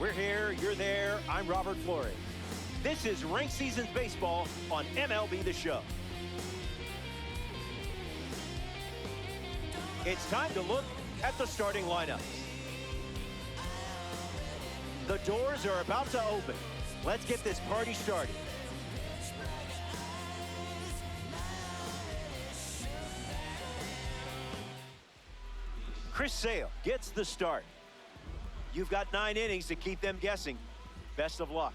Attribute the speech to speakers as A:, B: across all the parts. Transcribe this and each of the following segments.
A: We're here, you're there, I'm Robert Flores. This is Ranked Seasons Baseball on MLB The Show. It's time to look at the starting lineups. The doors are about to open. Let's get this party started. Chris Sale gets the start. You've got 9 innings to keep them guessing. Best of luck.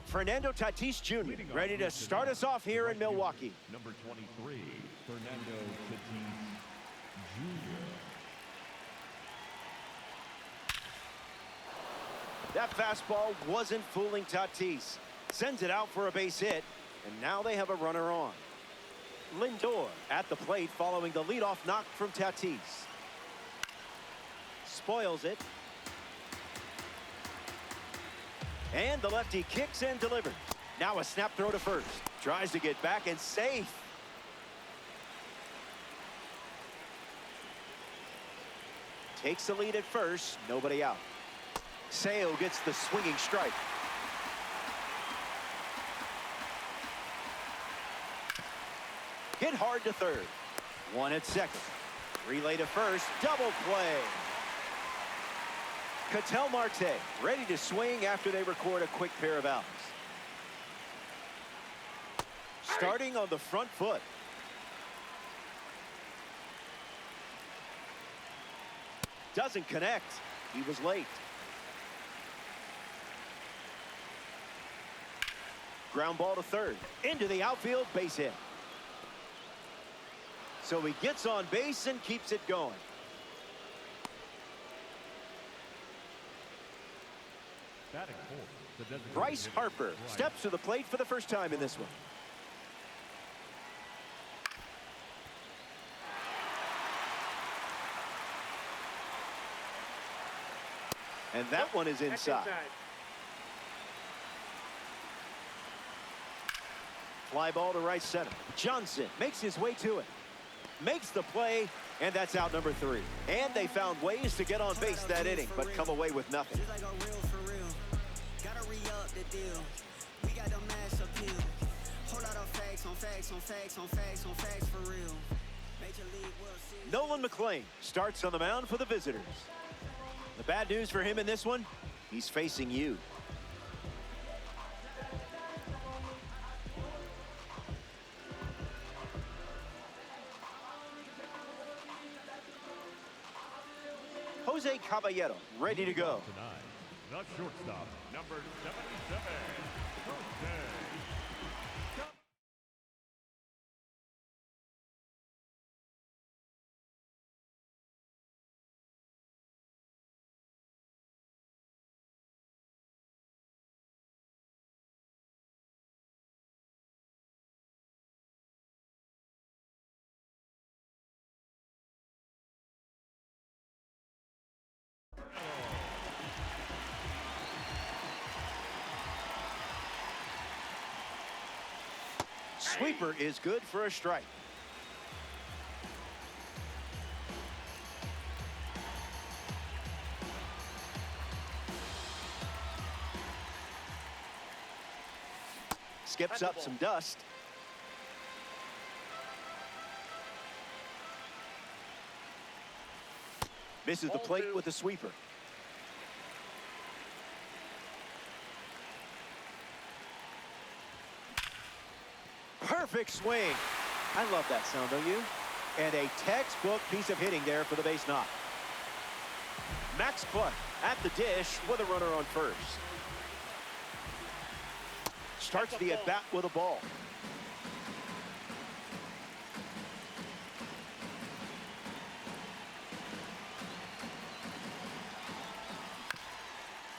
A: Fernando Tatis Jr. ready to start us off here in Milwaukee.
B: Number 23, Fernando Tatis Jr.
A: That fastball wasn't fooling Tatis. Sends it out for a base hit, and now they have a runner on. Lindor at the plate following the leadoff knock from Tatis. Spoils it. And the lefty kicks and delivers. Now a snap throw to first. Tries to get back and safe. Takes the lead at first. Nobody out. Sale gets the swinging strike. Hit hard to third. One at second. Relay to first. Double play. Ketel Marte ready to swing after they record a quick pair of outs. Starting on the front foot. Doesn't connect. He was late. Ground ball to third. Into the outfield, base hit. So he gets on base and keeps it going. Bryce Harper steps to the plate for the first time in this one. And that one is inside. Fly ball to right center. Johnson makes his way to it. Makes the play, and that's out number 3. And they found ways to get on base that inning, but come away with nothing. Nolan McLean starts on the mound for the visitors. The bad news for him in this one, he's facing you. Jose Caballero ready to go.
B: Tonight, the shortstop, number 77, Jose.
A: Sweeper is good for a strike. Skips up some dust. Misses the plate with the sweeper. Perfect swing. I love that sound, don't you? And a textbook piece of hitting there for the base knock. Max Clark at the dish with a runner on first. Starts the at-bat with a ball.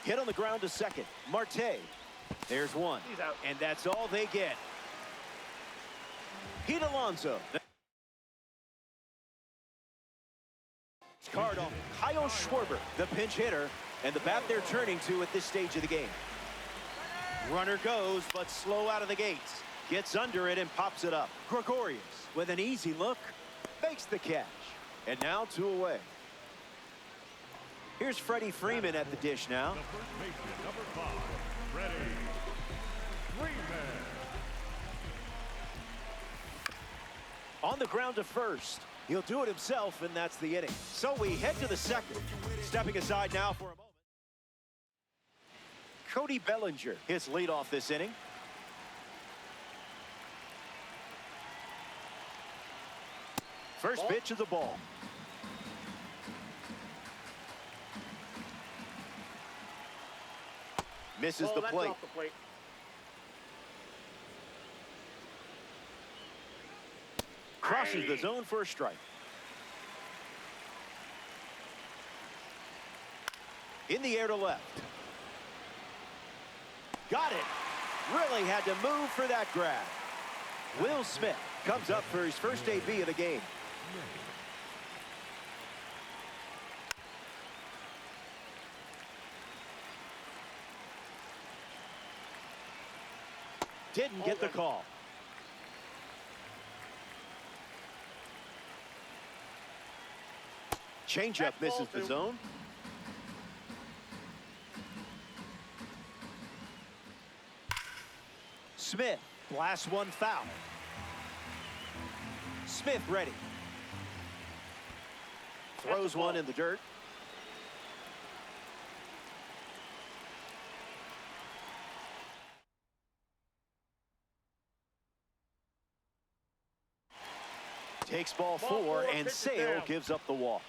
A: Hit on the ground to second. Marte. There's one. And that's all they get. Pete Alonso. Card on Kyle Schwarber, the pinch hitter, and the bat they're turning to at this stage of the game. Runner goes, but slow out of the gates. Gets under it and pops it up. Gregorius with an easy look, makes the catch. And now 2 away. Here's Freddie Freeman at the dish now.
B: The first baseman, number 5, Freddie Freeman.
A: On the ground to first. He'll do it himself, and that's the inning. So we head to the second. Stepping aside now for a moment. Cody Bellinger, his leadoff this inning. First pitch of the ball. Misses the
C: That's
A: plate.
C: off the plate.
A: Crosses the zone for a strike. In the air to left. Got it. Really had to move for that grab. Will Smith comes up for his first AB of the game. Didn't get the call. Changeup misses the zone. Smith blasts one foul. Smith ready. Throws one in the dirt. Takes ball 4, and Sale gives up the walk.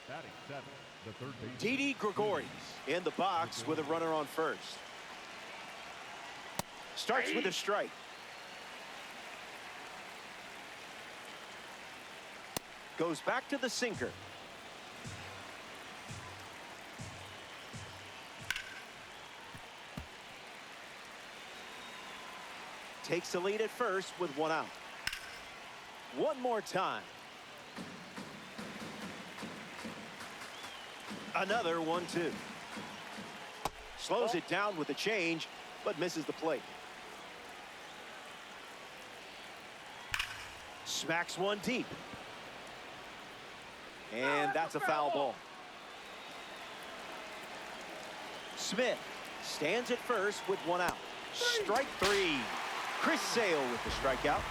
B: Batting 7, the third baseman.
A: Didi Gregorius in the box with a runner on first. Starts with a strike. Goes back to the sinker. Takes the lead at first with 1 out. One more time. Another 1-2. Slows it down with a change, but misses the plate. Smacks one deep. And that's a foul ball. Smith stands at first with 1 out. Strike 3. Chris Sale with the strikeout.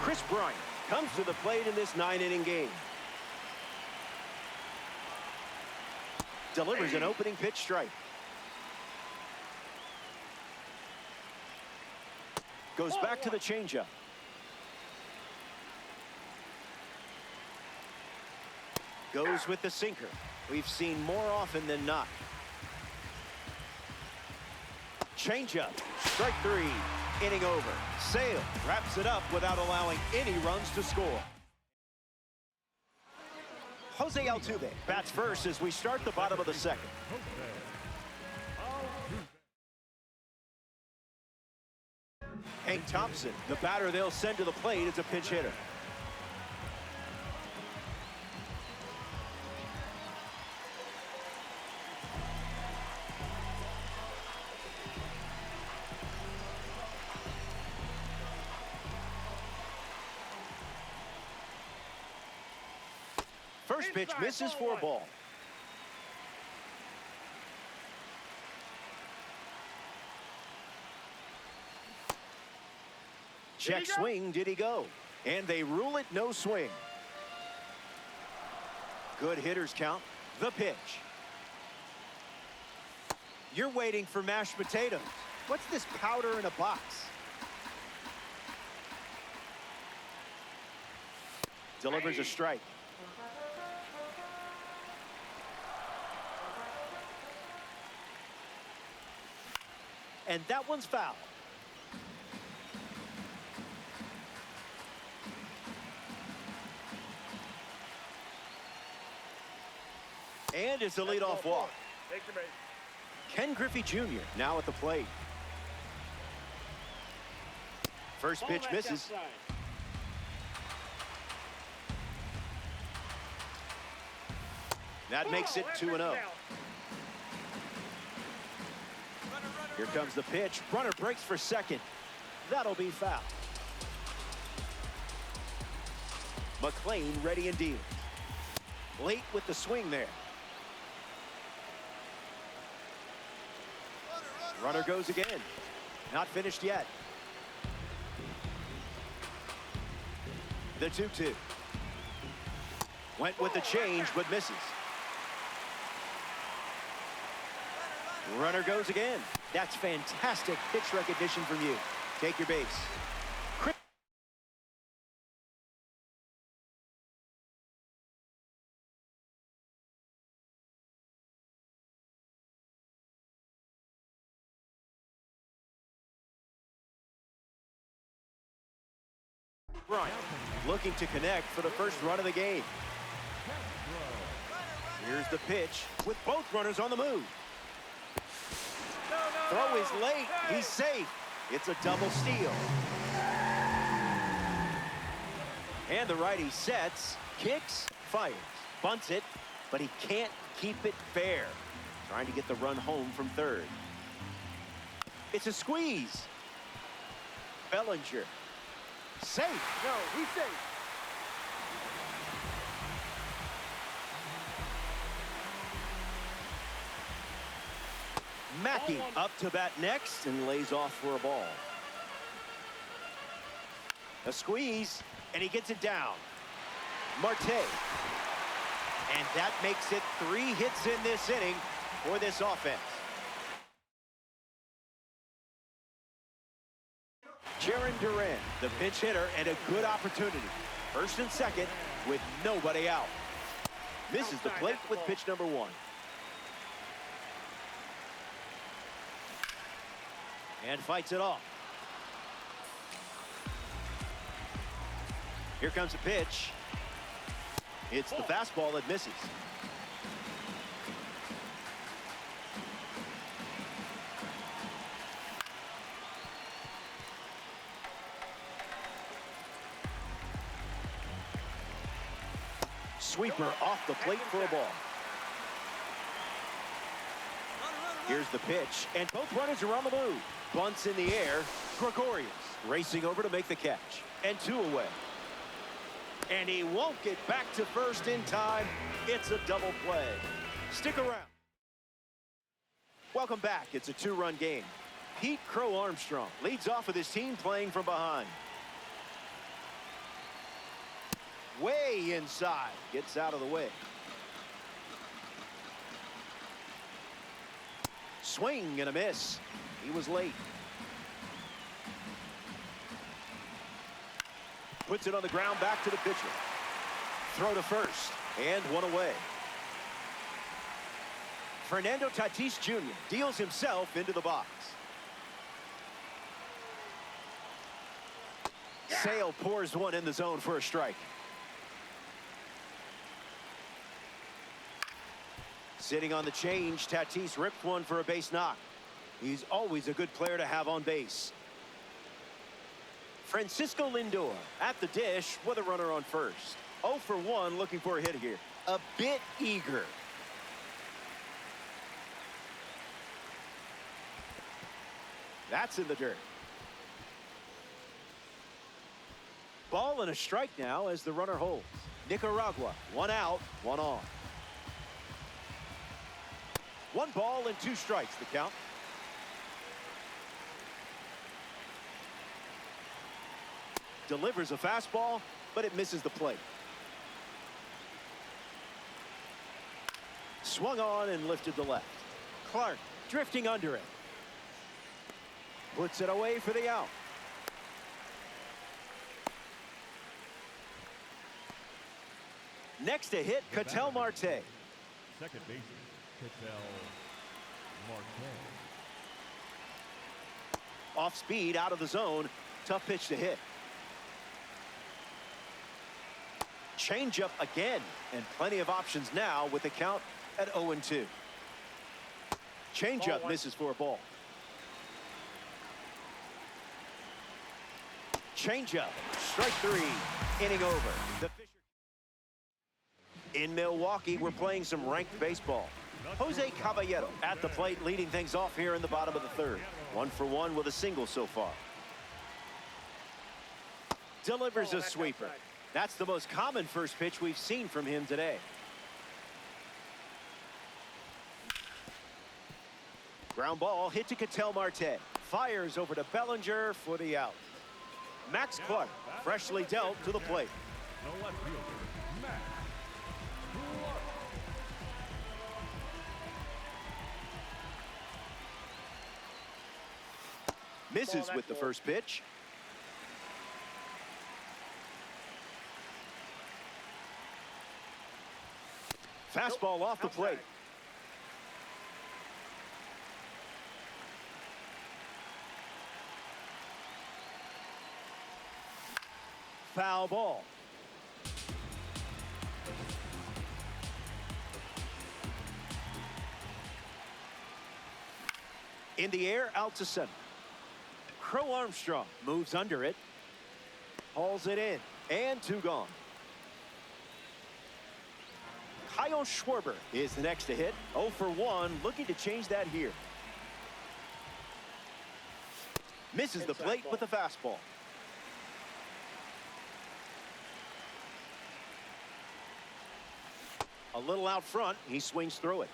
A: Chris Bryant comes to the plate in this 9-inning game. Delivers an opening pitch strike. Goes back to the changeup. Goes with the sinker. We've seen more often than not. Changeup. Strike 3. Inning over. Sale wraps it up without allowing any runs to score. Jose Altuve bats first as we start the bottom of the second. Hank Thompson, the batter they'll send to the plate, is a pinch hitter. First pitch misses for a ball. Check swing, did he go? And they rule it no swing. Good hitters count. The pitch. You're waiting for mashed potatoes. What's this powder in a box? Delivers a strike. And that one's foul. And it's a leadoff walk. Ken Griffey Jr. now at the plate. First pitch misses. That makes it 2-0. Here comes the pitch. Runner breaks for second. That'll be foul. McLean ready and dealing. Late with the swing there. Runner goes again. Not finished yet. The 2-2. Went with the change, but misses. Runner goes again. That's fantastic pitch recognition from you. Take your base. Bryant looking to connect for the first run of the game. Here's the pitch with both runners on the move. Throw is late. He's safe. It's a double steal. And the righty sets, kicks, fires, bunts it, but he can't keep it fair. Trying to get the run home from third. It's a squeeze. Bellinger. Safe.
C: No, he's safe.
A: Mackey up to bat next and lays off for a ball. A squeeze, and he gets it down. Marte. And that makes it 3 hits in this inning for this offense. Jaron Duran, the pinch hitter, and a good opportunity. First and second with nobody out. Misses the plate with pitch number 1. And fights it off. Here comes a pitch. It's the fastball that misses. Sweeper off the plate for a ball. Here's the pitch, and both runners are on the move. Bunts in the air. Gregorius racing over to make the catch. And 2 away. And he won't get back to first in time. It's a double play. Stick around. Welcome back. It's a 2-run game. Pete Crow Armstrong leads off with his team playing from behind. Way inside. Gets out of the way. Swing and a miss. He was late. Puts it on the ground back to the pitcher. Throw to first. And 1 away. Fernando Tatis Jr. deals himself into the box. Sale pours one in the zone for a strike. Sitting on the change, Tatis ripped one for a base knock. He's always a good player to have on base. Francisco Lindor at the dish with a runner on first. 0 for 1 looking for a hit here. A bit eager. That's in the dirt. Ball and a strike now as the runner holds. Nicaragua, 1 out, 1 on. 1 ball and 2 strikes, the count. Delivers a fastball, but it misses the plate. Swung on and lifted to left. Clark drifting under it. Puts it away for the out. Next to hit, Ketel Marte.
B: Second baseman, Ketel Marte.
A: Off speed, out of the zone. Tough pitch to hit. Changeup again, and plenty of options now with the count at 0-2. Changeup misses for a ball. Changeup, strike 3, inning over. The Fisher. In Milwaukee, we're playing some ranked baseball. Jose Caballero at the plate, leading things off here in the bottom of the 3rd. 1 for 1 with a single so far. Delivers a sweeper. That's the most common first pitch we've seen from him today. Ground ball hit to Ketel Marte. Fires over to Bellinger for the out. Max Clark freshly dealt to the plate.
B: The left fielder, Max Clark.
A: Misses with the first pitch. Fastball off the plate. Foul ball. In the air, out to center. Crow Armstrong moves under it. Hauls it in. And 2 gone. Kyle Schwarber is the next to hit. 0 for 1, looking to change that here. Misses the plate with a fastball. A little out front, he swings through it.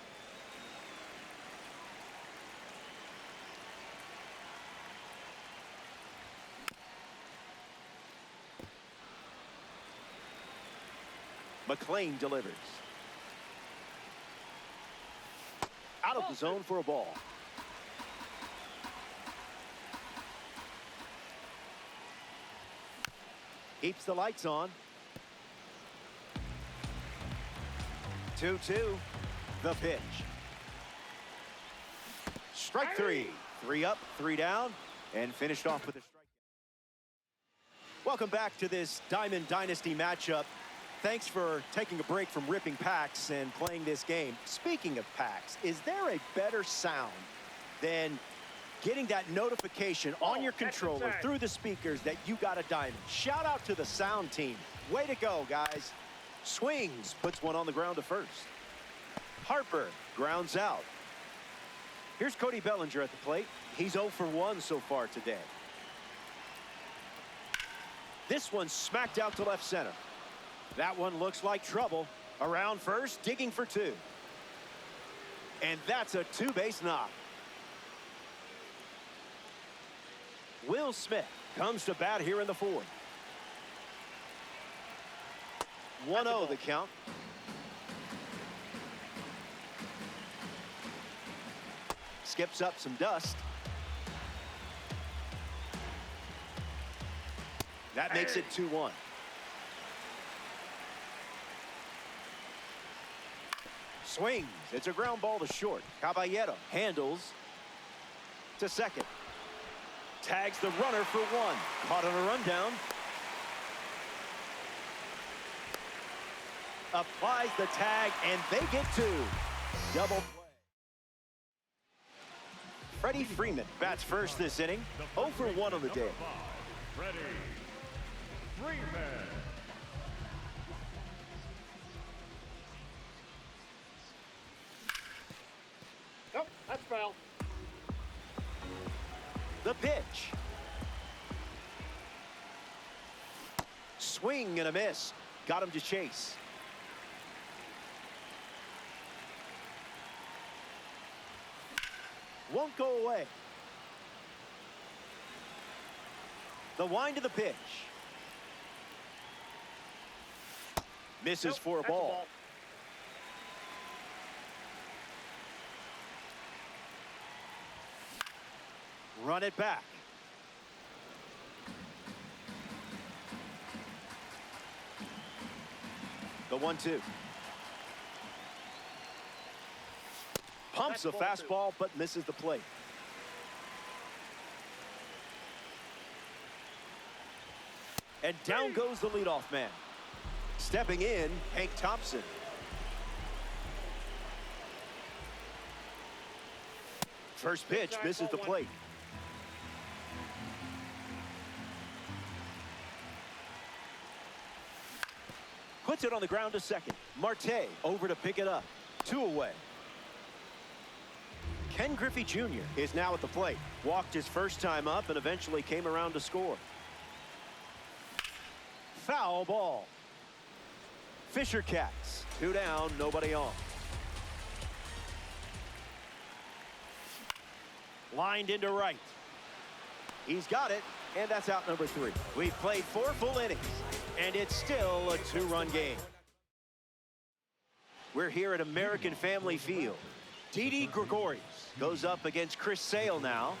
A: McLean delivers. Out of the zone for a ball. Keeps the lights on. 2-2. The pitch. Strike 3. 3 up, 3 down, and finished off with a strikeout. Welcome back to this Diamond Dynasty matchup. Thanks for taking a break from ripping packs and playing this game. Speaking of packs, is there a better sound than getting that notification on your controller through the speakers that you got a diamond? Shout out to the sound team. Way to go, guys. Swings, puts one on the ground to first. Harper grounds out. Here's Cody Bellinger at the plate. He's 0 for 1 so far today. This one smacked out to left center. That one looks like trouble. Around first, digging for 2. And that's a 2-base knock. Will Smith comes to bat here in the 4th. 1-0 the count. Skips up some dust. That makes it 2-1. Swings. It's a ground ball to short. Caballero handles to second. Tags the runner for 1. Caught on a rundown. Applies the tag, and they get 2. Double play. Freddie Freeman bats first this inning. 0 for 1 on the day.
B: Freddie Freeman.
C: Nope, that's foul.
A: The pitch. Swing and a miss. Got him to chase. Won't go away. The wind of the pitch. Misses for a ball. Run it back. The 1-2. Pumps a fastball, but misses the plate. And down goes the leadoff man. Stepping in, Hank Thompson. First pitch misses the plate. Puts it on the ground to second. Marte over to pick it up. 2 away. Ken Griffey Jr. is now at the plate. Walked his first time up and eventually came around to score. Foul ball. Fisher Cats. 2 down, nobody on. Lined into right. He's got it, and that's out number 3. We've played 4 full innings, and it's still a 2-run game. We're here at American Family Field. Didi Gregorius goes up against Chris Sale now.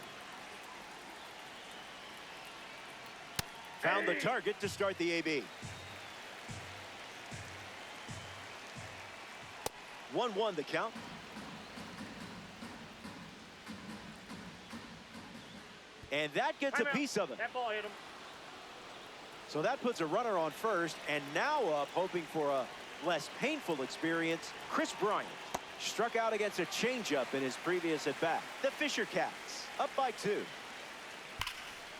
A: Found the target to start the AB. 1-1 the count. And that gets a piece of it.
C: That ball hit him.
A: So that puts a runner on first, and now up, hoping for a less painful experience, Chris Bryant struck out against a changeup in his previous at-bat. The Fisher Cats up by 2.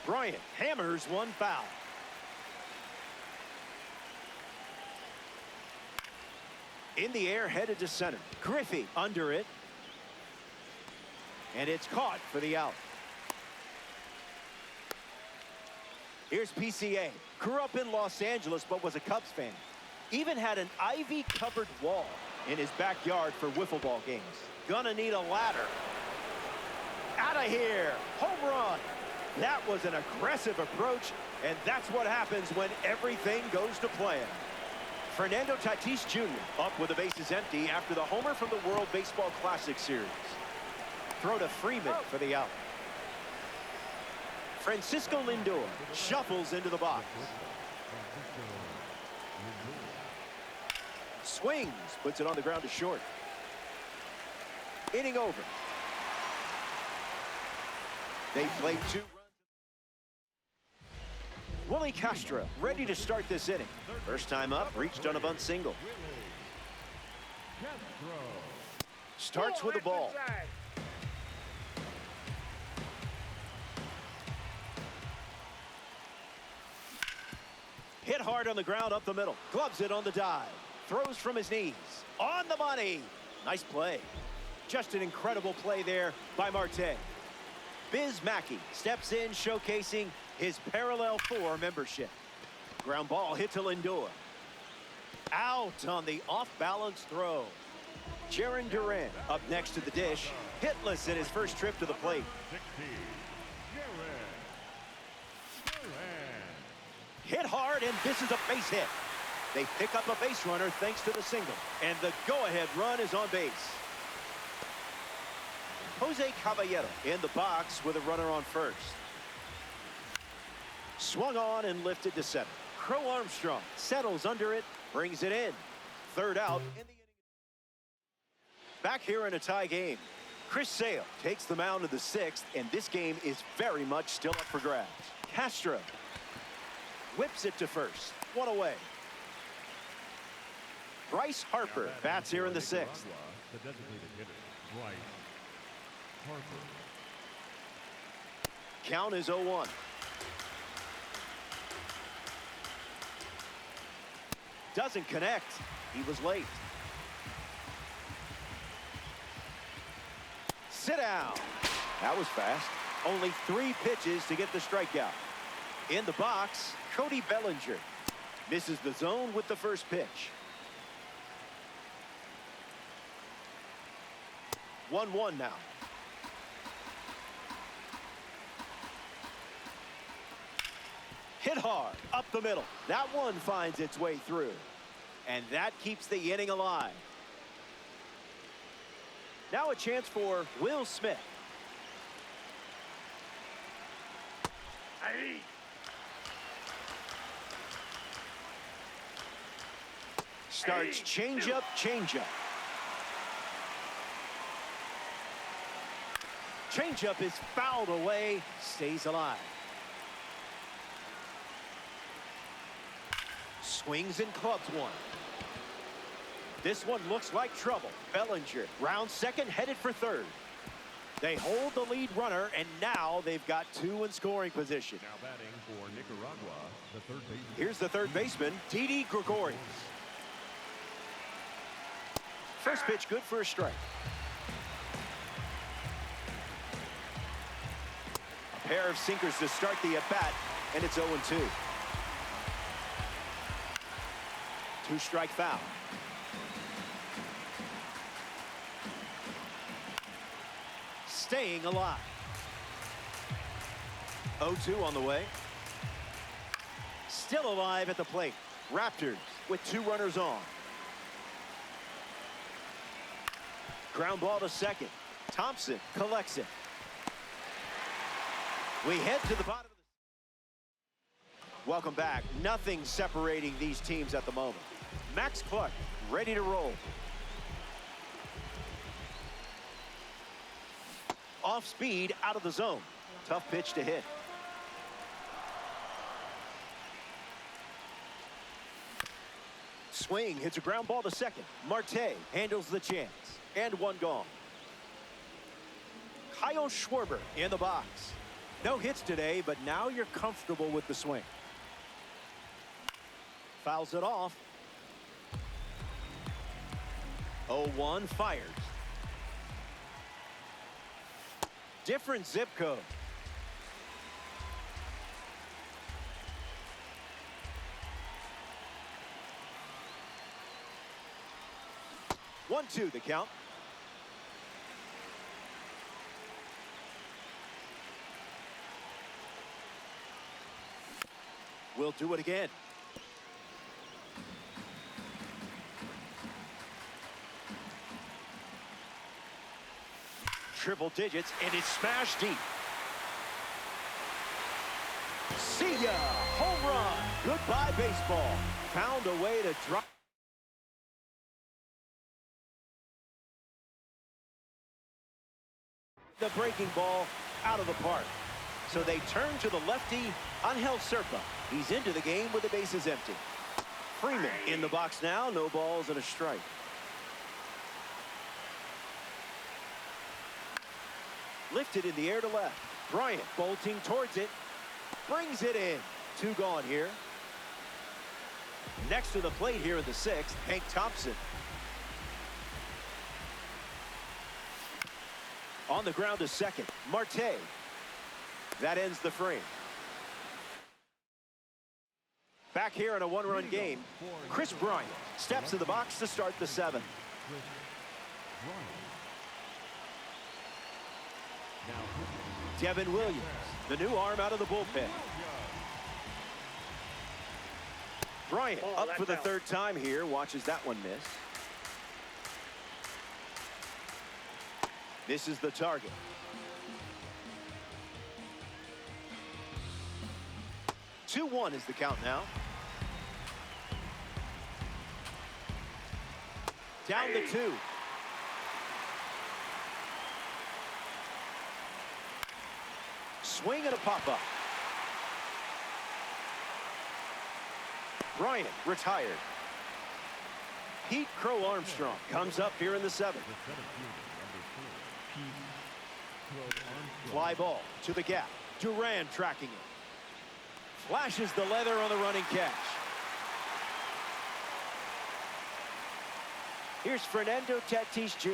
A: Bryant hammers one foul. In the air, headed to center. Griffey under it. And it's caught for the out. Here's PCA. Grew up in Los Angeles, but was a Cubs fan. Even had an ivy-covered wall in his backyard for wiffle ball games. Gonna need a ladder. Out of here. Home run. That was an aggressive approach, and that's what happens when everything goes to plan. Fernando Tatis Jr. up with the bases empty after the homer from the World Baseball Classic Series. Throw to Freeman for the out. Francisco Lindor shuffles into the box. Swings, puts it on the ground to short. Inning over. They played 2 runs. Willie Castro ready to start this inning. First time up, reached on a bunt single. Starts with the ball. Hit hard on the ground up the middle. Gloves it on the dive. Throws from his knees. On the money. Nice play. Just an incredible play there by Marte. Biz Mackey steps in, showcasing his parallel 4 membership. Ground ball hit to Lindor. Out on the off-balance throw. Jaron Duran up next to the dish. Hitless in his first trip to the plate. Hit hard, and this is a base hit. They pick up a base runner thanks to the single. And the go-ahead run is on base. Jose Caballero in the box with a runner on first. Swung on and lifted to center. Crow Armstrong settles under it, brings it in. Third out in the inning. Back here in a tie game. Chris Sale takes the mound in the 6th, and this game is very much still up for grabs. Castro whips it to first. 1 away. Bryce Harper bats here in the 6th.
B: The designated hitter, Bryce Harper.
A: Count is 0-1. Doesn't connect. He was late. Sit down. That was fast. Only 3 pitches to get the strikeout. In the box, Cody Bellinger misses the zone with the first pitch. 1-1 now. Hit hard up the middle. That one finds its way through, and that keeps the inning alive. Now a chance for Will Smith.
C: Hey.
A: Starts changeup. Changeup is fouled away, stays alive. Swings and clubs one. This one looks like trouble. Bellinger round second, headed for third. They hold the lead runner, and now they've got 2 in scoring position.
B: Now batting for Nicaragua, the third baseman.
A: Here's the third baseman, Didi Gregorius. First pitch good for a strike. A pair of sinkers to start the at-bat, and it's 0-2. Two-strike foul. Staying alive. 0-2 on the way. Still alive at the plate. Raptors with 2 runners on. Ground ball to second. Thompson collects it. We head to the bottom of the... Welcome back. Nothing separating these teams at the moment. Max Clark ready to roll. Off speed, out of the zone. Tough pitch to hit. Swing, hits a ground ball to second. Marte handles the chance. And one gone. Kyle Schwarber in the box. No hits today, but now you're comfortable with the swing. Fouls it off. 0-1 fires. Different zip code. One, two, the count. We'll do it again. Triple digits, and it's smashed deep. See ya! Home run! Goodbye, baseball. Found a way to drop. The breaking ball out of the park. So they turn to the lefty, Angel Serpa. He's into the game with the bases empty. Freeman in the box now. No balls and a strike. Lifted in the air to left. Bryant bolting towards it. Brings it in. 2 gone here. Next to the plate here in the 6th, Hank Thompson. On the ground to second, Marte. That ends the frame. Back here in a 1-run game, Chris Bryant steps in the box to start the 7th. Devin Williams, the new arm out of the bullpen. Bryant up for the 3rd time here, watches that one miss. This is the target. Two-1 is the count now. Down to 2. Swing and a pop-up. Bryant retired. Pete Crow Armstrong comes up here in the 7th. Fly ball to the gap. Duran tracking it. Flashes the leather on the running catch. Here's Fernando Tatis Jr.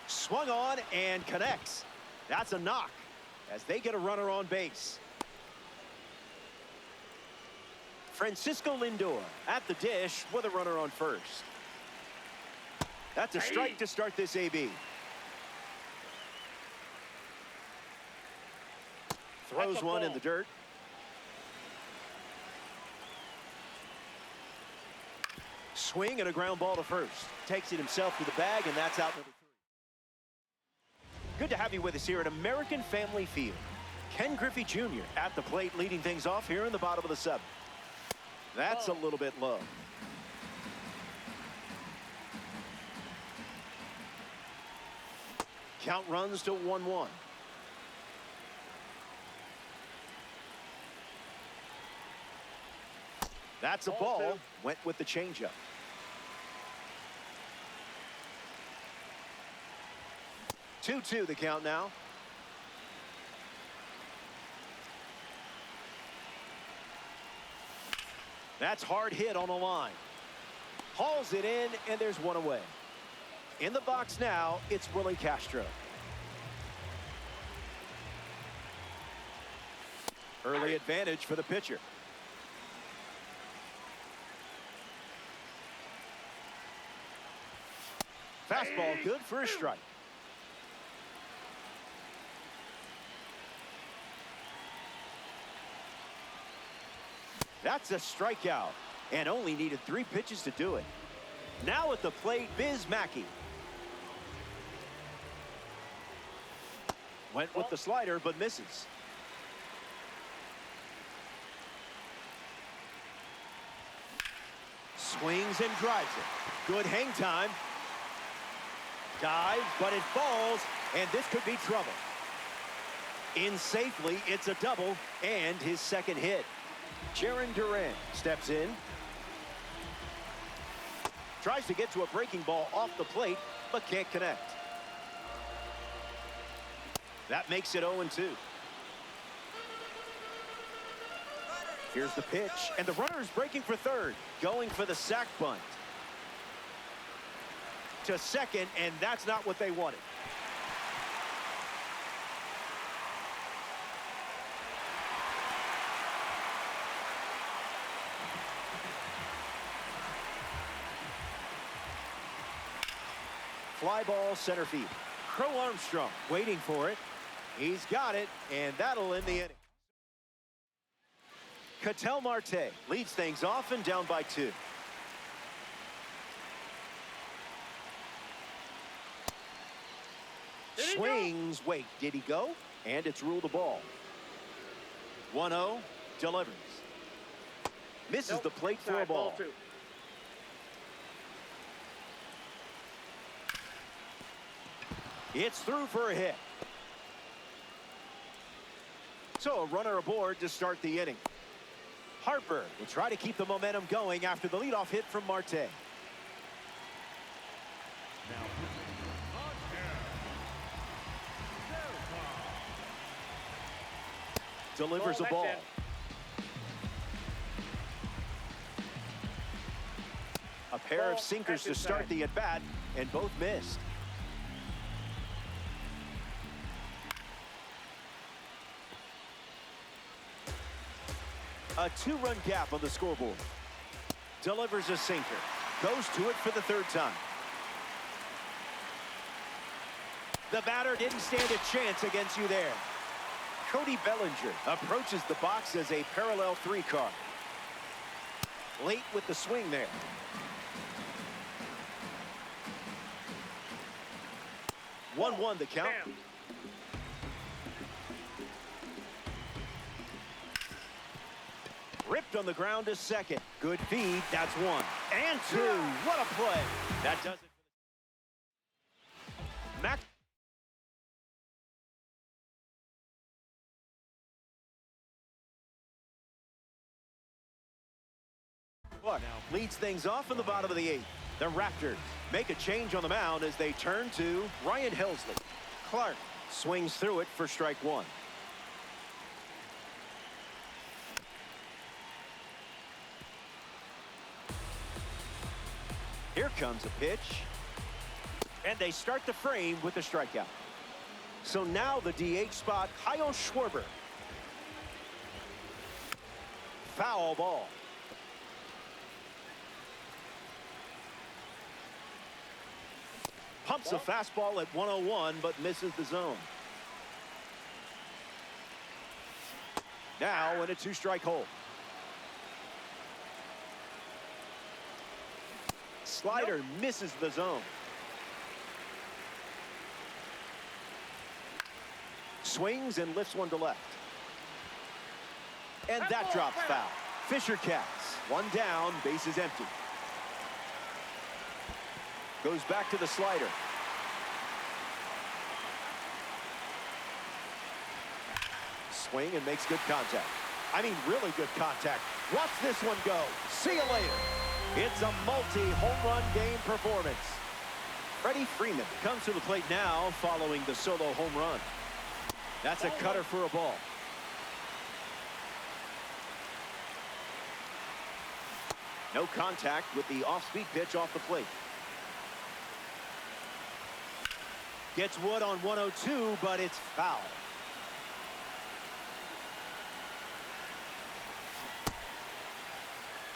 A: Swung on and connects. That's a knock as they get a runner on base. Francisco Lindor at the dish with a runner on first. That's a strike to start this AB. Throws one in the dirt. Swing and a ground ball to first. Takes it himself to the bag, and that's out number 3. Good to have you with us here at American Family Field. Ken Griffey Jr. at the plate, leading things off here in the bottom of the 7th. That's a little bit low. Count runs to 1-1. That's a ball. Went with the changeup. Two-two the count now. That's hard hit on the line. Hauls it in, and there's one away. In the box now, it's Willie Castro. Early advantage for the pitcher. Fastball good for a strike. That's a strikeout, and only needed 3 pitches to do it. Now at the plate, Biz Mackey. Went with the slider, but misses. Swings and drives it. Good hang time. Dives, but it falls, and this could be trouble. In safely, it's a double, and his second hit. Jaron Duran steps in. Tries to get to a breaking ball off the plate, but can't connect. That makes it 0-2. Here's the pitch, and the runner is breaking for third, going for the sac bunt. To second, and that's not what they wanted. Fly ball center field. Crow Armstrong waiting for it. He's got it, and that'll end the inning. Ketel Marte leads things off and down by 2. Swings, wait, did he go? And it's ruled a ball. 1-0, delivers. Misses the plate for a ball. It's through for a hit. So a runner aboard to start the inning. Harper will try to keep the momentum going after the leadoff hit from Marte. Delivers a ball. A pair of sinkers to start the at-bat, and both missed. A 2-run gap on the scoreboard. Delivers a sinker. Goes to it for the 3rd time. The batter didn't stand a chance against you there. Cody Bellinger approaches the box as a parallel 3 card. Late with the swing there.
C: Ball.
A: 1-1 the count.
C: Damn.
A: Ripped on the ground to second. Good feed. That's 1. And 2. What a play. That does it. Mac. Now leads things off in the bottom of the 8th. The Raptors make a change on the mound as they turn to Ryan Helsley. Clark swings through it for strike 1. Here comes a pitch. And they start the frame with the strikeout. So now the DH spot, Kyle Schwarber. Foul ball. Pumps a fastball at 101, but misses the zone. Now in a 2-strike hole. Slider misses the zone. Swings and lifts one to left. And that drops foul. Fisher catches. 1 down, base is empty. Goes back to the slider. Swing and makes good contact. I mean, really good contact. Watch this one go. See you later. It's a multi-home run game performance. Freddie Freeman comes to the plate now following the solo home run. That's a cutter for a ball. No contact with the off-speed pitch off the plate. Gets wood on 102, but it's foul.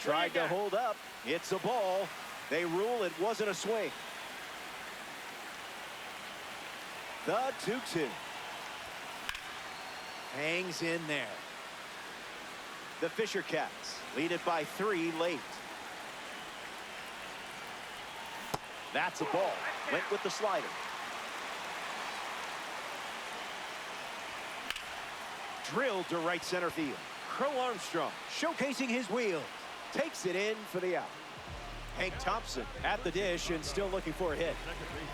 A: Tried to hold up. It's a ball. They rule it wasn't a swing. The 2-2. Hangs in there. The Fisher Cats lead it by 3 late. That's a ball. Went with the slider. Drilled to right center field. Crow Armstrong showcasing his wheels. Takes it in for the out. Hank Thompson at the dish and still looking for a hit.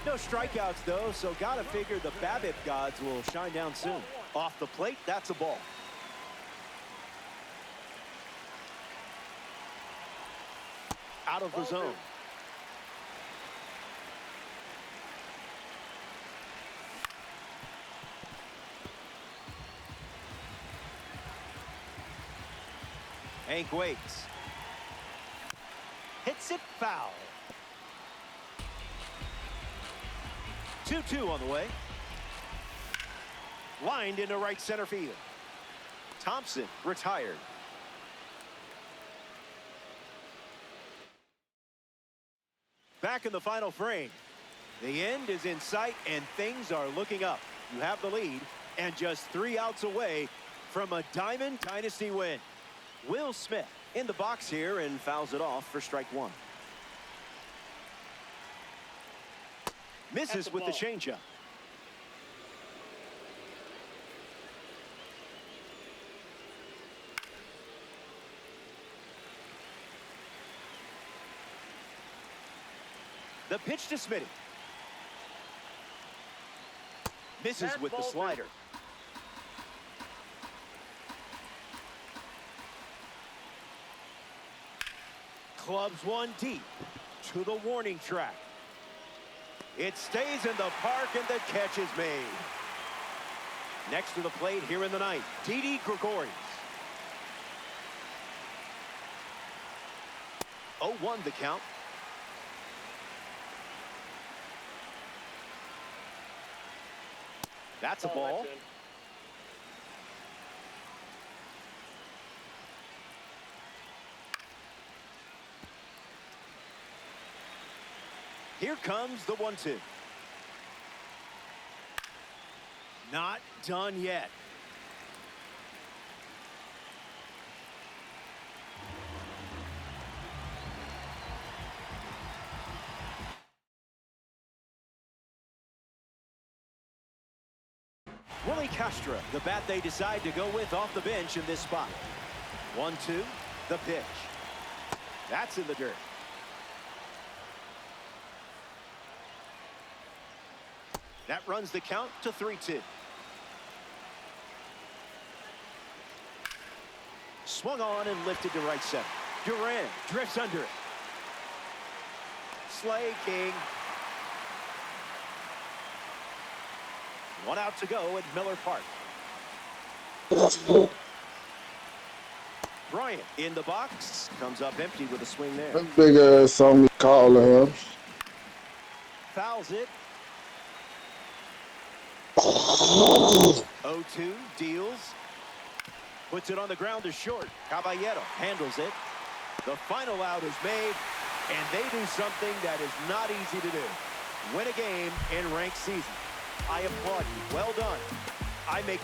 A: No strikeouts, though, so gotta figure the BABIP gods will shine down soon. Off the plate, that's a ball. Out of the zone. Hank waits. Hits it foul. 2-2 on the way. Lined into right center field. Thompson retired. Back in the final frame. The end is in sight and things are looking up. You have the lead and just 3 outs away from a Diamond Dynasty win. Will Smith in the box here and fouls it off for strike 1. Misses with the changeup. The pitch to Smitty. Misses with the slider. Clubs one deep to the warning track. It stays in the park and the catch is made. Next to the plate here in the ninth, Didi Gregorius. 0-1 the count. That's a ball. Here comes the 1-2. Not done yet. Willie Castro, the bat they decide to go with off the bench in this spot. 1-2, the pitch. That's in the dirt. That runs the count to 3-2. Swung on and lifted to right center. Duran drifts under it. Slay King. 1 out to go at Miller Park. Bryant in the box. Comes up empty with a swing there.
D: That big ass on me calling him.
A: Fouls it. 0-2 deals. Puts it on the ground to short. Caballero handles it. The final out is made, and they do something that is not easy to do. Win a game in ranked season. I applaud you. Well done. I make this